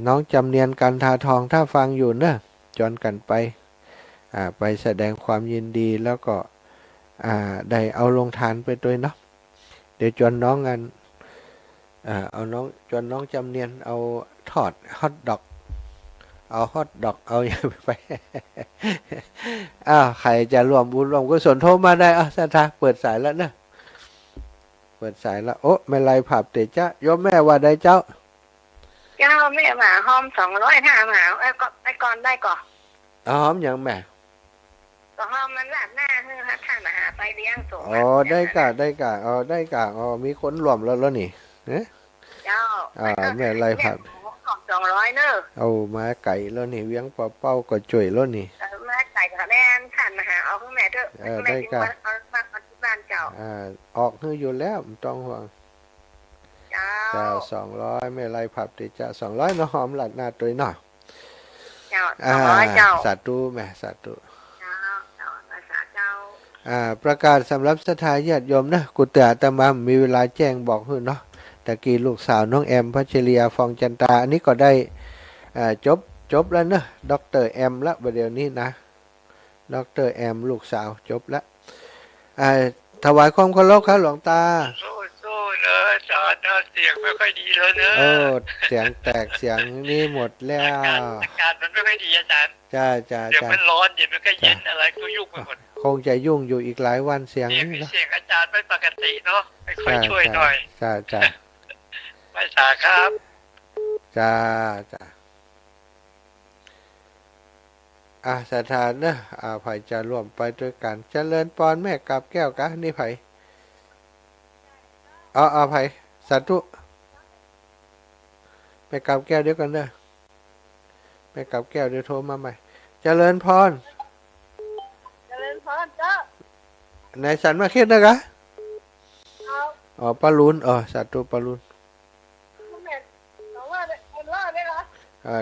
น้องจำเนียนกันทาทองถ้าฟังอยู่เนอะจวนกันไปไปแสดงความยินดีแล้วก็ได้เอาลงทานไปด้วยเนาะเดี๋ยวจวนน้องกันเอาน้องจวนน้องจำเนียนเอาทอดฮอทดอกเอาฮอทดอกเอาอย่างไป ใครจะร่วมบุญร่วมกุศลโทรมาได้สถาเปิดสายแล้วนะเปิดสายแล้วโอ้ไม่ไรผับเตจ้าโยมแม่ว่าได้เจ้าแม่หมาห้อม200ถ้าหมาไอ้ก่อนได้ก่อนหอมอย่างแม่ก็ห้อมมันหลับหน้าคือท่านมาหาไปเลี้ยงส่งได้กะได้กะมีคนรวมแล้วนี่เจ้าแม่ไรผับ200เนอะเอามาไก่แล้วนี่เวียงปลาเป้าก็จ่วยแล้วนี่มาไก่กับแม่ท่านมาหาเอาข้างแม่เถอะได้กะเอามาที่บ้านเจ้าออกให้อยู่แล้วไม่ต้องห่วงเจ้า200ไม่ไรผับติจ้า200น้ำหอมหลัดหน้าตัวหน่อยเจ้า200เจ้าสาธุแม่สาธุเจ้าเจ้าประกาศสำหรับศรัทธาญาติโยมนะกุฏิอาตมามีเวลาแจ้งบอกให้เนาะตะกี้ลูกสาวน้องแอมพัชรียาฟองจันตาอันนี้ก็ได้จบแล้วนะดร.แอมละประเดี๋ยวนี้นะดร.แอมลูกสาวจบแล้วถวายความเคารพครับหลวงตาสู้ๆนะอาจารย์นะเสียงไม่ค่อยดีแล้วเนอะเสียงแตกเสียงนี่หมดแล้วอากาศมันไม่ค่อยดีอาจารย์จ้าเดี๋ยวมันร้อนเดี๋ยวมันก็เย็นอะไรก็ยุ่งไปหมดคงจะยุ่งอยู่อีกหลายวันเสียงนี่เสียงอาจารย์ไม่ปกติเนาะไม่ค่อยช่วยหน่อยจ้าไม่สาครับจ้าสถานนะไผ่จะร่วมไปด้วยกันเจริญปอนแม่กับแก้วกะนี่ไผ่ไผ่สาธุแม่กับแก้วเดียวกันเด้อแม่กับแก้วเดี๋ยวโทรมาใหม่เจริญพรจ้าในสันมาคิดนะคะปลาลุนสาธุปลาลุน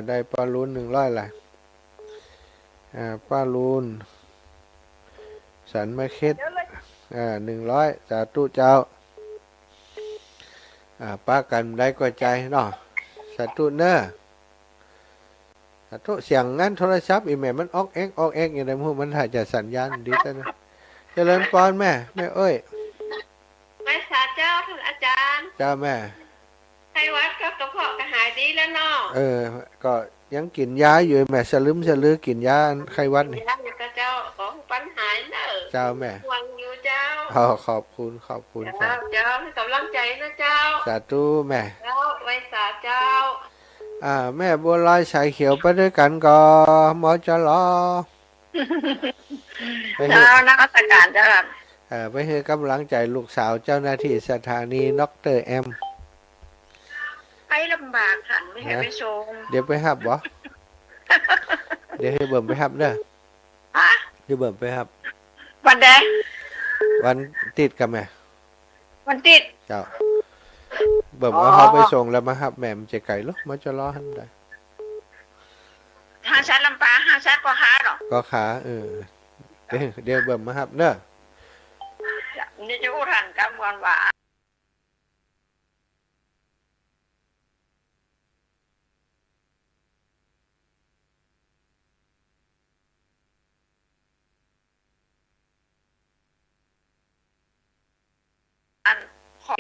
ได้ปลาลุน100ละป้าลุนสันมาคิด100สาธุเจ้าป้ากันได้ก็ใจเนาะสาธุเนอะสาธุเสียงงั้นโทรศัพท์อีเมลมันออกเอ็กอย่างไรมันถ่ายจะสัญญาณดีแต่นะเจริญพรแม่เอ้ยแม่สาเจ้าท่านอาจารย์เจ้าแม่ไข้หวัดกับกระเพาะก็หายดีแล้วเนาะก็ยังกินยาอยู่แม่สลือกินยาไข้หวัดนี่เจ้าของปัญหาเนอะเจ้าแม่หวังอยู่เจ้าขอบคุณเจ้าให้กำลังใจนะเจ้าสาธุแม่เจ้าไว้สาเจ้าแม่บัวลอยสายเขียวไปด้วยกันก็หมอจะรอเจ้านักการเจ้าไปให้กำลังใจลูกสาวเจ้าหน้าที่สถานีดร.แอมไปลำบากขันไม่ให้ไปชมเดี๋ยวไปหับบ่เดี๋ยวให้เบิ่มไปหับเด้อเดี๋ยวเบิ่มไปหับวันใดวันติดกับแม่วันติดเจ้าเบิ่มเอาเขาไปส่งแล้วมาหับแม่มันจะไก่ลูกมันจะรอหันได้หาชัดลำปาหาชัดก็ขาหรอก็ขาเดี๋ยวเบิ่มมาหับเด้อนี่จะพูดทันกับวันว่า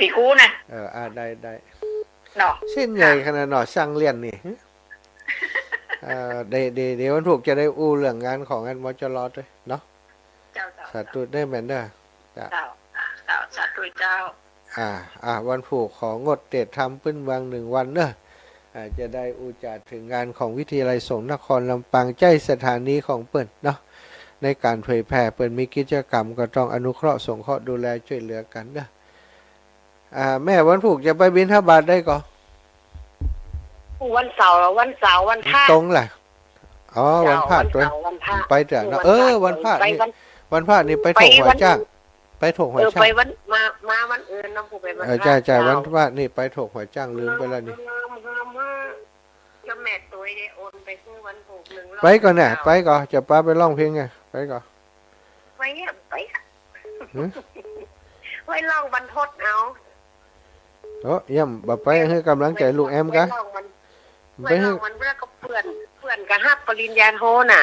ปีกูนะได้เนาะเส้นใหญ่ขนาดหน่อช่างเลี่ยนนี่เดี๋ยววันถูกจะได้อู้เรื่องงานของงานมจรด้วยเนาะสาธุได้แมนเด้อเจ้าสาธุเจ้าวันผูกของดเตะทำพื้นวัง1 วันเนอะจะได้อุจาถึงงานของวิทยาลัยสงฆ์นครลำปางใจสถานีของเปิ้นเนาะในการเผยแพร่เปิ้นมีกิจกรรมก็ต้องอนุเคราะห์สงเคราะห์ดูแลช่วยเหลือกันเนอะแม่วันผูกจะไปบิณฑบาตได้ก่อวันเสาร์วันพระตรงแหละวันพระตัวไปเถอะเนาะวันพระนี่ไปถกหัวจ้าง ไปถกหอยช่า ไป ง วันมาวันอื่นน้องผู้ไปวัน จ่ายวันว่านี่ไปถกหอยช่างลืมไปแล้วนี่ ก็แม่ตัวได้โอนไปซื้อวันผูกหนึ่ง ไปก่อนน่ะไปก่อนจะป้าไปร้องเพลงไงไปก่อน ไปอ่ะไปอ่ะ หือ ไว้ลองบรรทดเอา โอ้ย่ำบ่ไปให้กำลังใจลูกแอมกะ ไว้ลองมันเพื่อกับเพื่อนกับฮับปริญญาโทน่ะ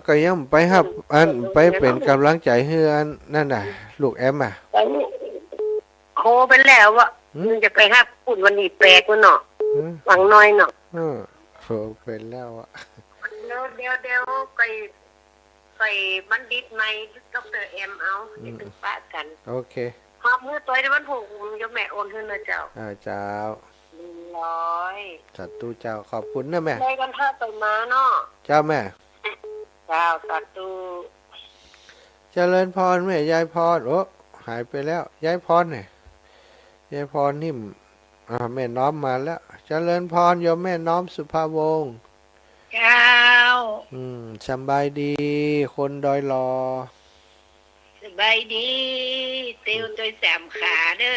ก็ย่ำไปครับอันไปเป็นกำลังใจให้อันนั่นน่ะ ลูกแอมอ่ะ โคไปแล้วอ่ะ หือ มึงจะไปฮับปุ่นวันนี้แปลกมันเนาะ หือ หวังน้อยเนาะ โหเป็นแล้วอ่ะ เดี๋ยวไปบัณฑิตไหมดรเอ็มเอาจะถึงป้ากัน โอเค พอมือตัวได้วันผูกยกแม่โอนขึ้นนะเจ้า เจ้า 100 สัตว์ตู้เจ้าขอบคุณนะแม่ ได้กันท่าไปมาเนาะ เจ้าแม่ เจ้าสัตว์ตู เจริญพรแม่ยายพรโอ้หายไปแล้วยายพรเนี่ยยายพรนิ่มแม่น้อมมาแล้วเจริญพรโยมแม่น้อมสุภาวงศ์ เจ้า สบายดี คนดอยรอ สบายดีติวตัวแสมขาเด้อ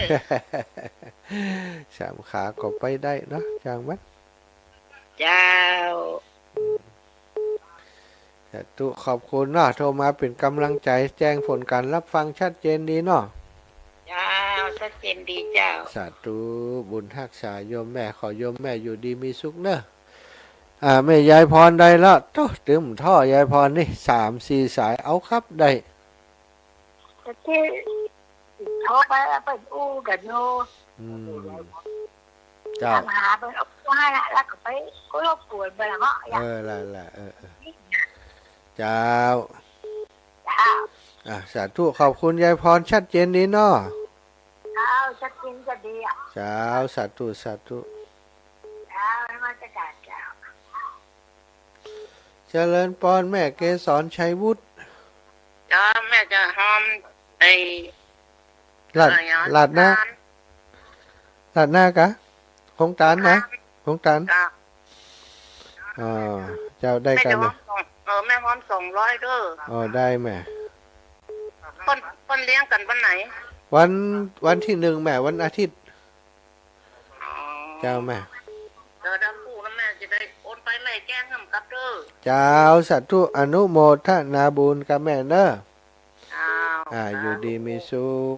สามขาก็ไปได้เนาะจางมัน เจ้า แต่ตุขอบคุณเนาะโทรมาเป็นกำลังใจแจ้งผลการรับฟังชัดเจนดีเนาะ เจ้าชัดเจนดีเจ้า สาธุบุญทักษาโยมแม่ขอโยมแม่อยู่ดีมีสุขเนอะแม่ยายพรได้แล้วโต้ตึมท่อยายพรนี่3-4 สายเอาครับได้ แต่ที่โทรไปอู้กันโน อืมเจ้า ทำหาไปเอาว่าละแล้วก็ไปก็รบกวนไปละเนาะอยาก ละเจ้า เจ้า สาธุขอบคุณยายพรชัดเจนดีเนาะ เจ้าชัดเจนจะดีอ่ะ เจ้าสาธุสาธุ เจ้าไม่ว่าจะการเจ้า เจริญพรแม่เกศรชัยวุฒิ จ้าแม่จะหอมไอ้ ลาดหน้ากะของตานนะของตาน จ้า เจ้าได้กันนะ แม่หอม200เด้อ ได้แม่ คนเลี้ยงกันวันไหน วันที่1แม่วันอาทิตย์เจ้าแม่ เดี๋ยวดังคู่แล้วแม่จะได้โอนไปไม่แจ้งกับกับเด้อ เจ้าสัตธุอนุโมทนาบุญกับแม่เนอะอยู่ดีมีสุข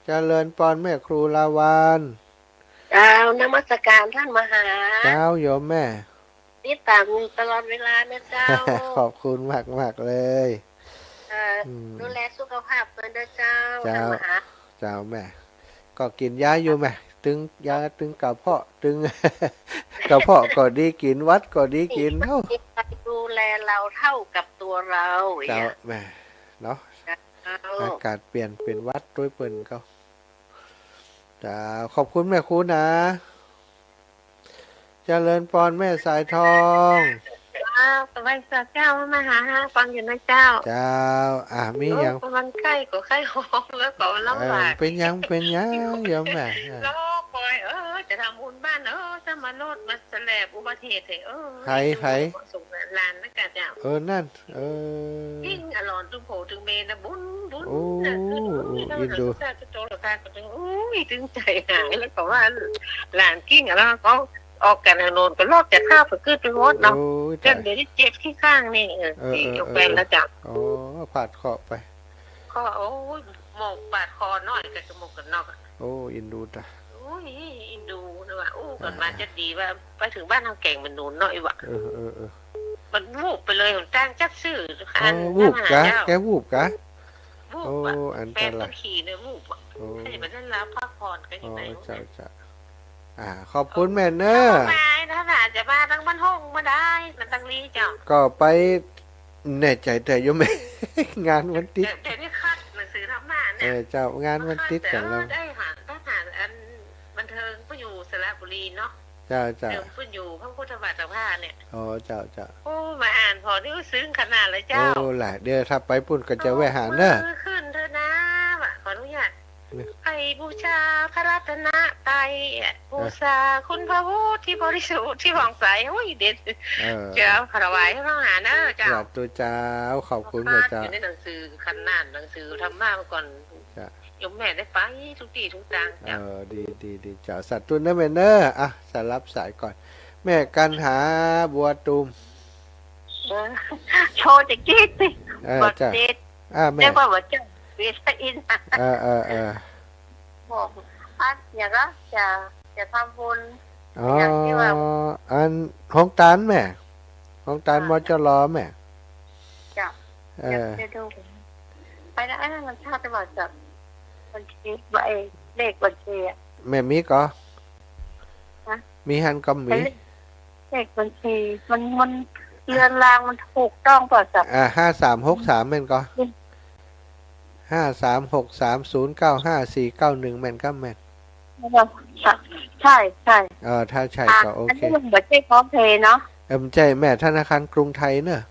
เจริญพรแม่ครูลาวาน เจ้านมัสการท่านมหา เจ้าโยมแม่ ติดตามตลอดเวลานะเจ้า ขอบคุณมากเลย ดูแลสุขภาพเพื่อนเด้อเจ้า เจ้า ท่านมหา เจ้าแม่ ก็กินยาอยู่แม่ตึงยาตึงกระเพาะตึง กระเพาะก็ดีกินวัดก็ดีกินเนาะ ดูแลเราเท่ากับตัวเรา เจ้าแม่เนาะอากาศเปลี่ยนเป็นวัดด้วยเปิ่นก็เจ้าขอบคุณแม่ครูนะเจริญพรแม่สายทอง สบายเจ้ามหาฟังอยู่นะเจ้า เจ้ามีอย่าง มันใกล้ก็ใกล้หอมแล้วก็ลำบาก เป็นยังโยมแม่ แล้วคอยจะทำบุญบ้านจะมาโลดมาแสลบอุบัติเหตุใครส่งลานนะกะเจ้า นั่นยิ่งอร่อยถึงโผถึงเมนนะบุญ โอ้ยินดู จะโจรการก็ถึงถึงใจหายแล้วก็ว่าหลานกิ้งแล้วก็ออกกันโนนก็ลอกจากข้าวไปขึ้นไปรถเนาะเจ็บเดี๋ยวเจ็บที่ข้างนี่ที่ยกแปลแล้วจ้ะ ผาดเคาะไป ก็หมกบาดคอน้อยกับจมูกกันนอก อินดูจ้ะ อินดูนะว่าก่อนมาจะดีว่าไปถึงบ้านทางแก่งมันหนุนหน่อยวะมันวูบไปเลยผมจ้างจัดซื้อวูบกะแกวูบกะ วูบอันตรายขี่เนี่ยวูบให้มันได้รับพักผ่อนกันยังไงจ้าขอบคุณแม่เนอร์มาถ้าอาจจะมาทั้งบ้านห้องมาได้มันตั้งนี้เจ้าก็ไปแน่ใจแต่ยังไม่ งานวันติดแต่นี่คัดหนังสือทำมาเนี่ยเจ้างานวันติดกันแล้วได้หาอันบันเทิงผู้อยู่สระบุรีเนาะเจ้าผู้อยู่พระพุทธบาทผ้าเนี่ยเจ้ามาอ่านพอที่ซึ้งขนาดเลยเจ้าแหละเดี๋ยวถ้าไปปุ่นก็จะแวะหาเนอะขึ้นเถอะนะขออนุญาตไปบูชาพระรัตนตรัยบูชาคุณพระพุทธที่บริสุทธิ์ที่ผ่องใสเด็ดเจ้าคารวะให้พระหานะเจ้าตัวเจ้าขอบคุณพระเจ้าอยู่ในหนังสือขนาดหนังสือธรรมะมาก่อน โยมแม่ได้ไปทุกที่ทุกทางจ้ะ ดีเจ้าสัตว์ตุนนะแม่เนอะอ่ะสายรับสายก่อน แม่กันหาบัวตูม โชว์จะคิดสิ จ้ะ เด็ด แม่ เรียกว่าเจ้าเวสอิน บอกอย่างก็จะทำบุญ อ๋อ อย่างที่ว่า อันของตานแม่ของตานมจรแม่ จะ เออ จะดูไปแล้วไอ้นั่นมันชาติว่าจะบัญชีใบเลขบัญชีอ่ะ แม่มีก็ ฮะ มีหันก็มี เลขบัญชีมันเรือนรางมันถูกต้องป่ะจ้ะ 5363แม่นก็5363095491แม่นก็แม่น ใช่ใช่ ถ้าใช่ก็โอ อัน เค นี้มันเหมือนใช่พร้อมเพย์เนาะ ใจแม่ธนาคารกรุงไทยเนอะ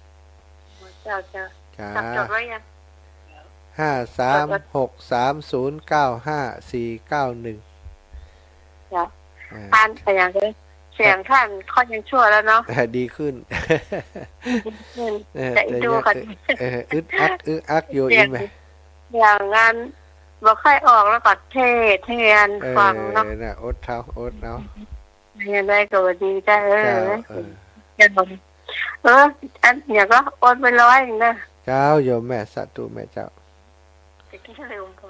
เจ้า จ้า จดไว้ยัง 5363095491 จ้ะท่านไปอย่างเลยเสียงท่านค่อนยังชั่วแล้วเนาะ ดีขึ้น แต่อีดูกัน อึดอักอยู่อีแม่ อย่างงั้นบอกค่อยออกแล้วก็เทศเทียนฟังเนาะ น่ะอดเท้าอดเอา ยังได้ก็ดีได้เจ้าอันอย่างก็โอนไป100นึงนะ เจ้าโยมแม่สัตตุแม่เจ้า จะกินเร็วพ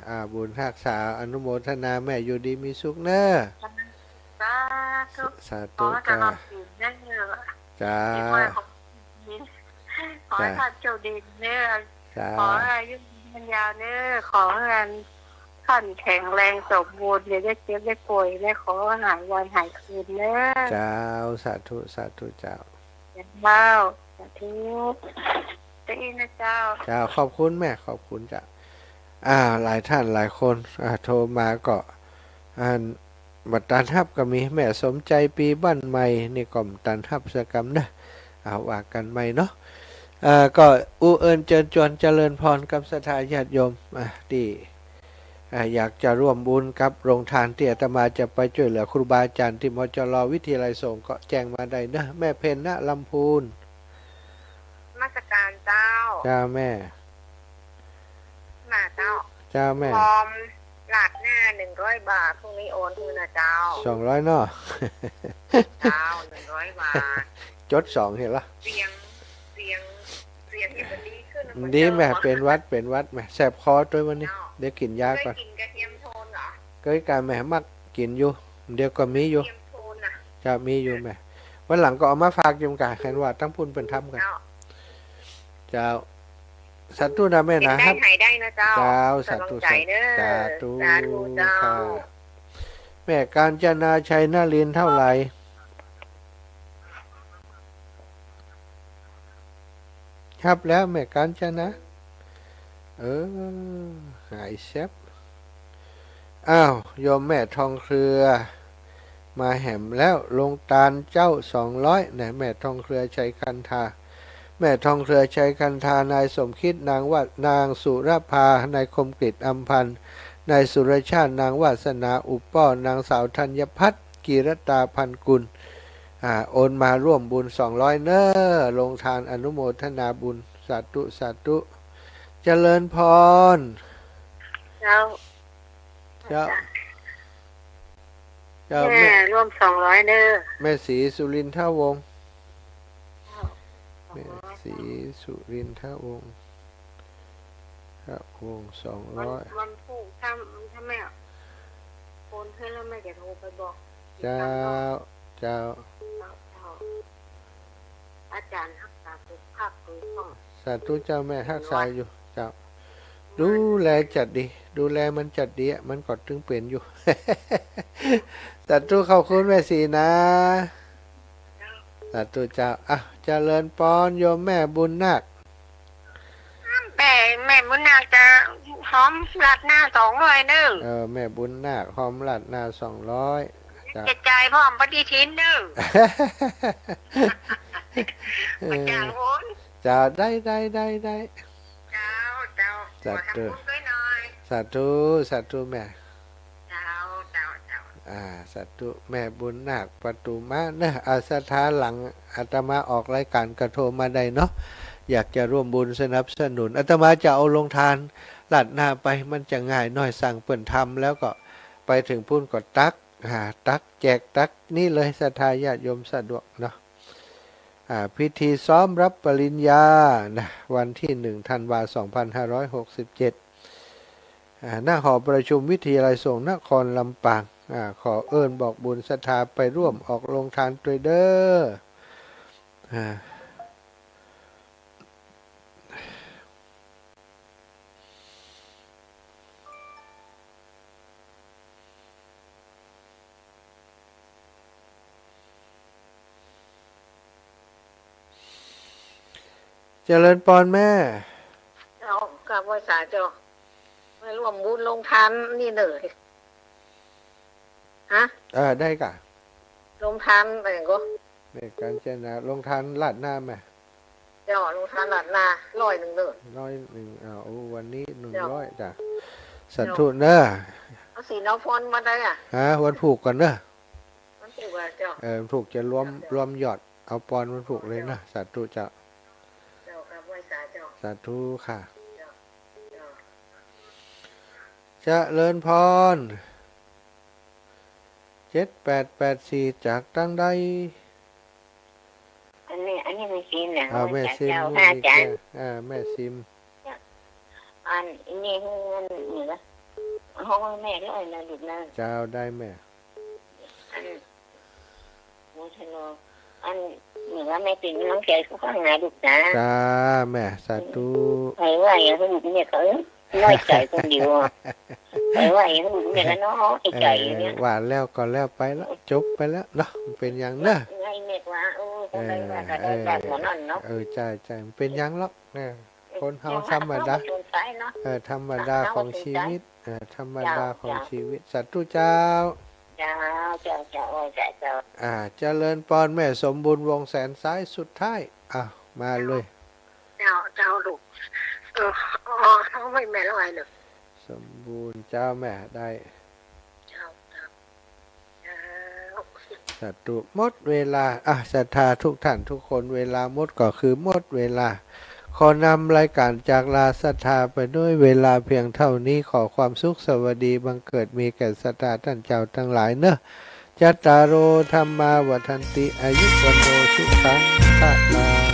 อ บุญรักษาอนุโมทนาแม่อยู่ดีมีสุขเนอะ สาธุ สา ขอ ธุ ให้ต จ้า ลอดปีนั่นเนอะ จ้า ขอให้ท่านเจ้าดีเนอะ จ้า ขอให้อายุมันยาวเนอะขอให้ท่านแข็งแรงสมบูรณ์อย่าได้เจ็บได้ป่วยและขอหายวันหายคืนเนอะ เจ้าสาธุเจ้า เจ้าสาธุจะอินนะเจ้า เจ้าขอบคุณแม่ขอบคุณจ้ะหลายท่านหลายคนโทรมาก็บัตรตันทับก็มีแม่สมใจปีบ้านใหม่นี่ก็ตันทับสกรรมนะว่ากันใหม่เนาะก็เอิญเจิญจวนเจริญพรกับศรัทธาญาติโยมที่อยากจะร่วมบุญกับโรงทานที่อาตมาจะไปช่วยเหลือครูบาอาจารย์ที่มจรวิทยาลัยสงฆ์ก็แจ้งมาได้นะแม่เพญนะลำพูน มาสการเจ้า จ้าแม่ มาเจ้า จ้าแม่ พร้อมหลาดหน้า100 บาทพรุ่งนี้โอนคืนนะเจ้า 200เนาะ เจ้า100 บาท จด2เห็นละ เสียงที่มันดีขึ้นนะ ดีแม่เป็นวัดแม่แสบคอตัววันนี้เดี๋ยวกินยา เค ก่อน ยกินกระเทียมโทนเหรอ เกิดการแม่มักกินอยู่เดี๋ยวก็มีอยู่ กระเทียมโทนน่ะ จะมีอยู่แม่วันหลังก็เอามาฝากโยมกาแค่ว่าตั้งพุ่นเป็นทำกัน เจ้า เจ้าสัตว์ตู้นะแม่ เป็น นะ ได้ ครับ หายได้นะเจ้า เจ้า สา สาธุ ใจเด้อ สาธุ สาธุเจ้า ค่ะแม่การจนาชัยนารินทร์เท่าไหร่ครับแล้วแม่การจนะหายแซบโยมแม่ทองเครือมาแหมแล้วลงตาลเจ้า200นะแม่ทองเครือชัยคันธาแม่ทองเครือชัยคันธานายสมคิดนางนางสุรภานายคมกฤษอำพันธ์นายสุรชาตินางวาสนาอุปป้อนางสาวธัญพัฒน์กีรตาพันกุลโอนมาร่วมบุญ200เนอลงทานอนุโมทนาบุญสาธุเจริญพร เจ้า เจ้าแม่แม่ ร่วม200เด้อ แม่ศรีสุรินทวงศ์แม่ศรีสุรินทวงศ์200วันพูดถ้าแม่โอนให้แล้วแม่จะโทรไปบอก เจ้า อาจารย์รักษาสุขภาพของพ่อ สาธุเจ้าแม่ฮักษาอยู่เจ้าดูแลจัดดีดูแลมันจัดดีมันก็ถึงเปลี่ยนอยู่ สาธุเข้าคุณแม่ศรีนะสาธุเจ้าเจริญพรโยมแม่บุญนาค แม่บุญนาคจะหอมรัดหน้า200เด้อ แม่บุญนาคหอมลัดนา200จ้า เจ็ดใจพร้อมปฏิทินเด้ออาจารย์โอน จ้าได้ เจ้า จัดเด้อ ขอทำบุญด้วยหน่อย สาธุแม่ เจ้า สาธุแม่บุญนาคประตูมาเนอะสถานหลังอาตมาออกรายการกระโทรมาได้เนาะอยากจะร่วมบุญสนับสนุนอาตมาจะเอาลงทาน ลาดหน้าไปมันจะง่ายหน่อยสั่งเปิ่นทำแล้วก็ไปถึงพุ่นก็ตักตักแจกตักนี่เลยศรัทธาญาติโยมสะดวกเนาะพิธีซ้อมรับปริญญานะวันที่1 ธันวาคม 2567หน้าหอประชุมวิทยาลัยสงฆ์นครลำปางขอเอิญบอกบุญศรัทธาไปร่วมออกโรงทานด้วยเด้อเจริญปอนแม่ เอากับภาษาเจ้ามาร่วมบุญลงทานนี่เลยฮะ ได้กะ ลงทานอะไรก็ ในการเจนาลงทานลาดหน้าแม่ เจ้าลงทานหลัดนา100เลย 100วันนี้100จ้ะสัตว์ทุนเนอะ เอาสีน้ำฟอนมาได้อ่ะ วันผูกก่อนเนอะ มันถูกอ่ะเจ้า ผูกจะรวมหยอดเอาปอนมันผูกเลยนะสัตว์ทุจะ เจ้ากับภาษาเจ้า สาธุค่ะ เจ้า เจริญพร7884จากตั้งใด อันนี้ไม่ซิมเนี่ย แม่ซิม พระอาจารย์ แม่ซิม อันนี้เงินเหนือห้องแม่ก็เลยนะลูกนะ เจ้าได้แม่ อันโมชโนอันเหนือไม่เป็นน้องใจเขาข้างหน้าลูกนะ จ้าแม่สาธุ ใครว่าอย่างเขาลูกเนี่ยเขาน้อยใจคนเดียวใครว่าอย่างเขาลูกเนี่ยก็น้อยใจเนี่ย หวานแล้วก็แล้วไปแล้วจบไปแล้วเนาะเป็นอย่างเนอะ ไงเม็ดว่าคนใดว่าก็ได้แบบนั้นเนาะ ใช่มันเป็นอย่างหรอกเนี่ยคนเฮาธรรมดาธรรมดาของชีวิตธรรมดาของชีวิตสัตว์ทุเจ้าเจริญปอนแม่สมบูรณ์วงแสนซ้ายสุดท้ายมาเลย เจ้าลูกเขาไม่แม่ลอยเลย สมบูรณ์เจ้าแม่ได้สัตว์หมดเวลาศรัทธาทุกท่านทุกคนเวลาหมดก็คือหมดเวลาขอนำรายการจากลาศรัทธาไปด้วยเวลาเพียงเท่านี้ขอความสุขสวัสดีบังเกิดมีแก่ศรัทธาท่านเจ้าทั้งหลายเนอะจัตตารโอธรรมาวัฏันติอายุวันโนสุขังภะลัง